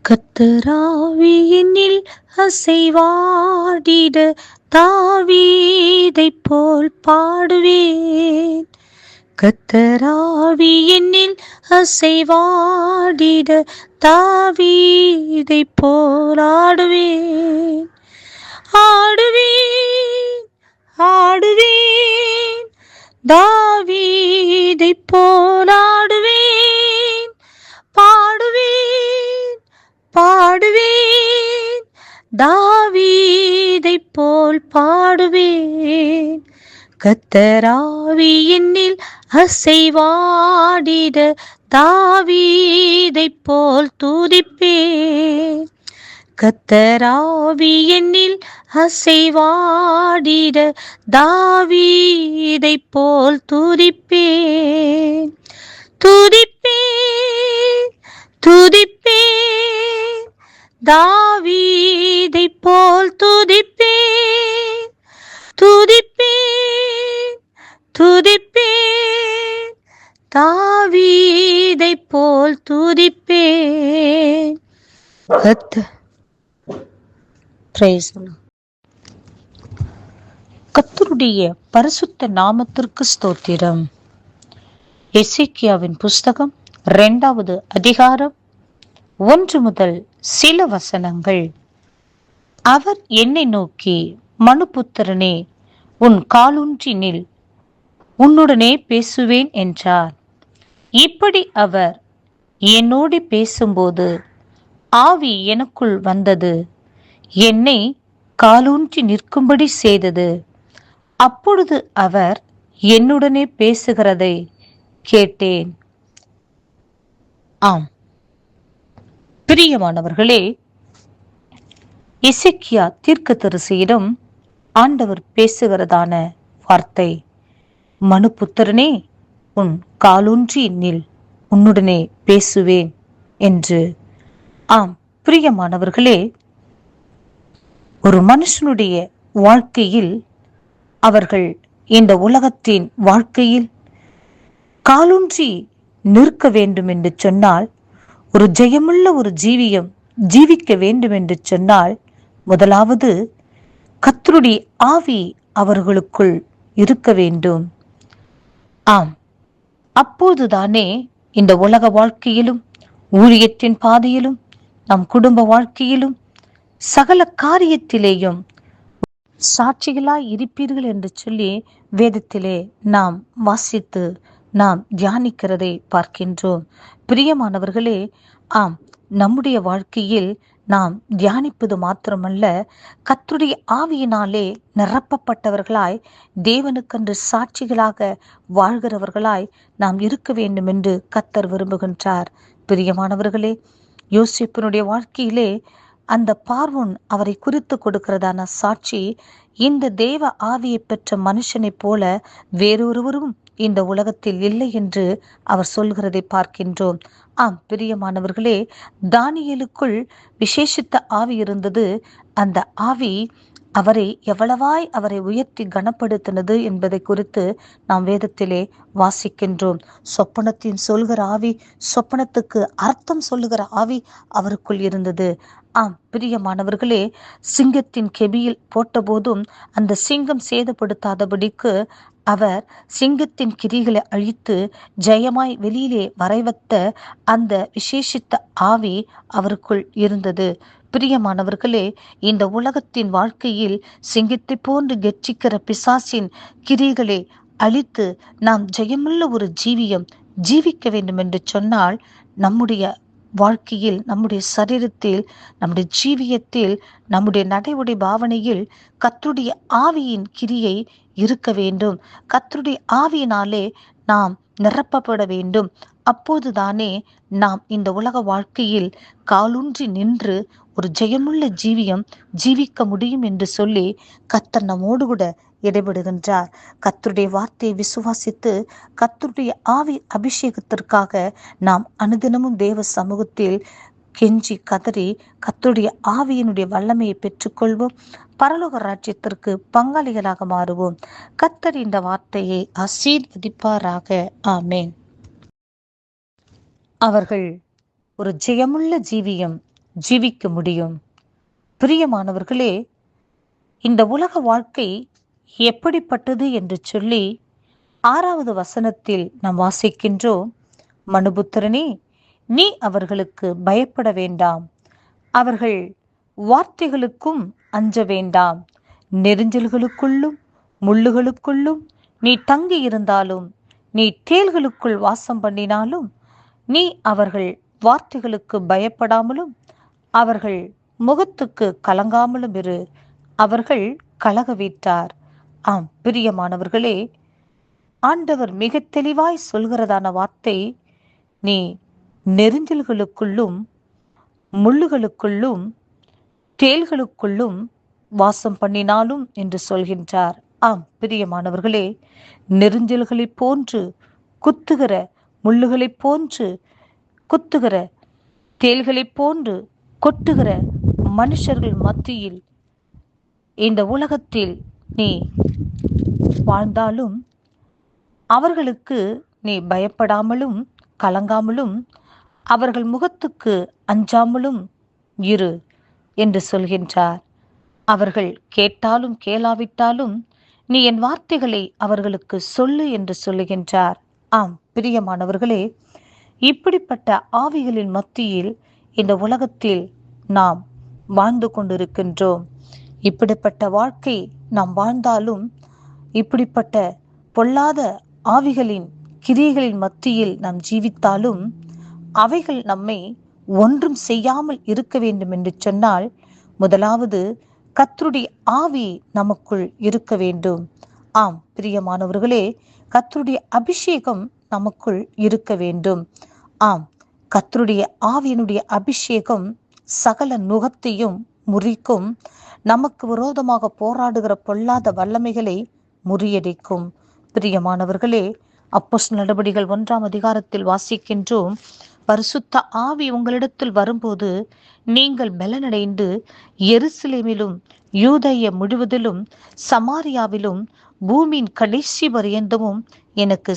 கர்த்தராவியினில் அசைவாடிட தாவீதைப் போல் பாடுவேன். கர்த்தராவியினில் அசைவாடிட தாவீதைப் போல் ஆடுவேன். ஆடுவேன், ஆடுவேன், தாவீதைப் போல் ஆடுவேன். பாடுவேன், பாடுவேன், தாவீதைப் போல் பாடுவேன். கர்த்தராவியினில் அசைவாடிட தாவீதைப் போல் துதிப்பேன். கர்த்தராவியினில் அசைவாடிட தாவீதைப் போல் துதிப்பேன். துதிப்பேன், துதிப்பேன், தாவீதைப் போல் துதிப்பேன். துதிப்பேன், துதிப்பேன், தாவீதைப் போல் துதிப்பேன். கர்த்தருடைய பரிசுத்த நாமத்திற்கு ஸ்தோத்திரம். எசேக்கியாவின் புஸ்தகம் 2வது அதிகாரம் 1 முதல் சில வசனங்கள். அவர் என்னை நோக்கி, மனுபுத்திரனே, உன் காலூன்றி நில், உன்னுடனே பேசுவேன் என்றார். இப்படி அவர் என்னோடு பேசும்போது ஆவி எனக்குள் வந்தது, என்னை காலூன்றி நிற்கும்படி செய்தது. அப்பொழுது அவர் என்னுடனே பேசுகிறதை கேட்டேன். ஆம், பிரியமானவர்களே, எசேக்கியா தீர்க்கதரிசியிடம் ஆண்டவர் பேசுகிறதான வார்த்தை, மனுபுத்திரனே, உன் காலூன்றி நில், உன்னுடனே பேசுவேன் என்று. ஆம், பிரியமானவர்களே, ஒரு மனுஷனுடைய வாழ்க்கையில், அவர்கள் இந்த உலகத்தின் வாழ்க்கையில் காலூன்றி நிற்க வேண்டும் என்று சொன்னால், ஒரு ஜெயமுள்ள ஒரு ஜீவிக்க வேண்டும் என்று சொன்னால், முதலாவது கர்த்தருடைய ஆவி அவர்களுக்குள் இருக்க வேண்டும். ஆம், அப்போதுதானே இந்த உலக வாழ்க்கையிலும், ஊழியத்தின் பாதையிலும், நம் குடும்ப வாழ்க்கையிலும், சகல காரியத்திலேயும் சாட்சிகளாய் இருப்பீர்கள் என்று சொல்லி வேதத்திலே நாம் வாசித்து நாம் தியானிக்கிறதை பார்க்கின்றோம். பிரியமானவர்களே, ஆம், நம்முடைய வாழ்க்கையில் நாம் தியானிப்பது மாத்திரமல்ல, கர்த்தருடைய ஆவியினாலே நிரப்பப்பட்டவர்களாய், தேவனுக்கென்று சாட்சிகளாக வாழ்கிறவர்களாய் நாம் இருக்க வேண்டும் என்று கர்த்தர் விரும்புகின்றார். பிரியமானவர்களே, யோசேப்பினுடைய வாழ்க்கையிலே அந்த பார்வோன் அவரை குறித்து கொடுக்கிறதான சாட்சி, இந்த தேவ ஆவியை பெற்ற மனுஷனைப் போல வேறொருவரும் இந்த உலகத்தில் இல்லை என்று அவர் சொல்கிறதை பார்க்கின்றோம். ஆம், பிரியமானவர்களே, தானியேலுக்குள் விசேஷித்த ஆவி இருந்தது. அந்த ஆவி அவரை உயர்த்தி கனப்படுத்தினது என்பதை குறித்து நாம் வேதத்திலே வாசிக்கின்றோம். சொப்பனத்தின் சொல்கிற ஆவி, சொப்பனத்துக்கு அர்த்தம் சொல்லுகிற ஆவி அவருக்குள் இருந்தது. ஆம், பிரியமானவர்களே, சிங்கத்தின் கெபியில் போட்ட போதும் அந்த சிங்கம் சேதப்படுத்தாதபடிக்கு அவர் சிங்கத்தின் கிரிகளை அழித்து ஜெயமாய் வெளியிலே வரைவத்த அந்த விசேஷித்த ஆவி அவருக்குள் இருந்தது. பிரியமானவர்களே, இந்த உலகத்தின் வாழ்க்கையில் சிங்கத்தை போன்று கெர்ச்சிக்கிற பிசாசின் கிரிகளை அழித்து நாம் ஜெயமுள்ள ஒரு ஜீவிக்க வேண்டும் என்று சொன்னால், நம்முடைய வாழ்க்கையில், நம்முடைய சரீரத்தில், நம்முடைய ஜீவியத்தில், நம்முடைய நடை பாவனையில் கர்த்தருடைய ஆவியின் கிரியை இருக்க வேண்டும். கர்த்தருடைய ஆவியினாலே நாம் நிரப்பப்பட வேண்டும். அப்போதுதானே நாம் இந்த உலக வாழ்க்கையில் காலூன்றி நின்று ஒரு ஜெயமுள்ள ஜீவிக்க முடியும் என்று சொல்லி கர்த்தர் நம்மோடு கூட இடைபடுகின்றார். கர்த்தருடைய வார்த்தையை விசுவாசித்து கர்த்தருடைய ஆவி அபிஷேகத்திற்காக நாம் அனுதினமும் தேவ சமூகத்தில் கெஞ்சி கதறி கர்த்தருடைய ஆவியினுடைய வல்லமையை பெற்றுக்கொள்வோம். பரலோக ராஜ்யத்திற்கு பங்காளிகளாக மாறுவோம். கர்த்தர் இந்த வார்த்தையை ஆசீர்வதிப்பாராக. ஆமேன். அவர்கள் ஒரு ஜெயமுள்ள ஜீவிக்க முடியும். பிரியமானவர்களே, இந்த உலக வாழ்க்கை எப்படிப்பட்டது என்று சொல்லி 6வது வசனத்தில் நாம் வாசிக்கின்றோம். மனுபுத்திரனே, நீ அவர்களுக்கு பயப்பட வேண்டாம், அவர்கள் வார்த்தைகளுக்கும் அஞ்ச வேண்டாம். நெரிஞ்சல்களுக்குள்ளும் முள்ளுகளுக்குள்ளும் நீ தங்கி இருந்தாலும், நீ தேள்களுக்குள் வாசம் பண்ணினாலும், நீ அவர்கள் வார்த்தைகளுக்கு பயப்படாமலும் அவர்கள் முகத்துக்கு கலங்காமலும் இரு. அவர்கள் கலக வீட்டார். ஆம் பிரியமானவர்களே, ஆண்டவர் மிக தெளிவாய் சொல்கிறதான வார்த்தை, நீ நெரிஞ்சல்களுக்குள்ளும் முள்ளுகளுக்குள்ளும் தேள்களுக்குள்ளும் வாசம் பண்ணினாலும் என்று சொல்கின்றார். ஆம் பிரியமானவர்களே, நெரிஞ்சல்களைப் போன்று குத்துகிற, முள்ளுகளைப் போன்று குத்துகிற, தேள்களைப் போன்று கொட்டுகிற மனுஷர்கள் மத்தியில் இந்த உலகத்தில் நீ வாழ்ந்தாலும் அவர்களுக்கு நீ பயப்படாமலும் கலங்காமலும் அவர்கள் முகத்துக்கு அஞ்சாமலும் இரு என்று சொல்கின்றார். அவர்கள் கேட்டாலும் கேளாவிட்டாலும் நீ என் வார்த்தைகளை அவர்களுக்கு சொல்லு என்று சொல்லுகின்றார். ஆம் பிரியமானவர்களே, இப்படிப்பட்ட ஆவிகளின் மத்தியில் இந்த உலகத்தில் நாம் வாழ்ந்து கொண்டிருக்கின்றோம். இப்படிப்பட்ட வாழ்க்கை நாம் வாழ்ந்தாலும், இப்படிப்பட்ட பொல்லாத ஆவிகளின் கிரியைகளின் மத்தியில் நாம் ஜீவித்தாலும், அவைகள் நம்மை ஒன்றும் செய்யாமல் இருக்க வேண்டும் என்று சொன்னால், முதலாவது கர்த்தருடைய ஆவி நமக்குள் இருக்க வேண்டும். ஆம் பிரியமானவர்களே, கர்த்தருடைய அபிஷேகம் நமக்குள் இருக்க வேண்டும். ஆம், கர்த்தருடைய ஆவியினுடைய அபிஷேகம் சகல நுகத்தையும் முறிக்கும். நமக்கு விரோதமாக போராடுகிற பொல்லாத வல்லமைகளை முறியடிக்கும். பிரியமானவர்களே, அப்போஸ்தலர் நடபடிகள் 1ஆம் அதிகாரத்தில் வாசிக்கின்றோம், பரிசுத்த ஆவி உங்களிடத்தில் வரும்போது நீங்கள் பலனடைந்து எருசலேமிலும் யூதேயா முழுவதிலும் சமாரியாவிலும் பூமியின் கடைசி பரியந்தமும் எனக்கு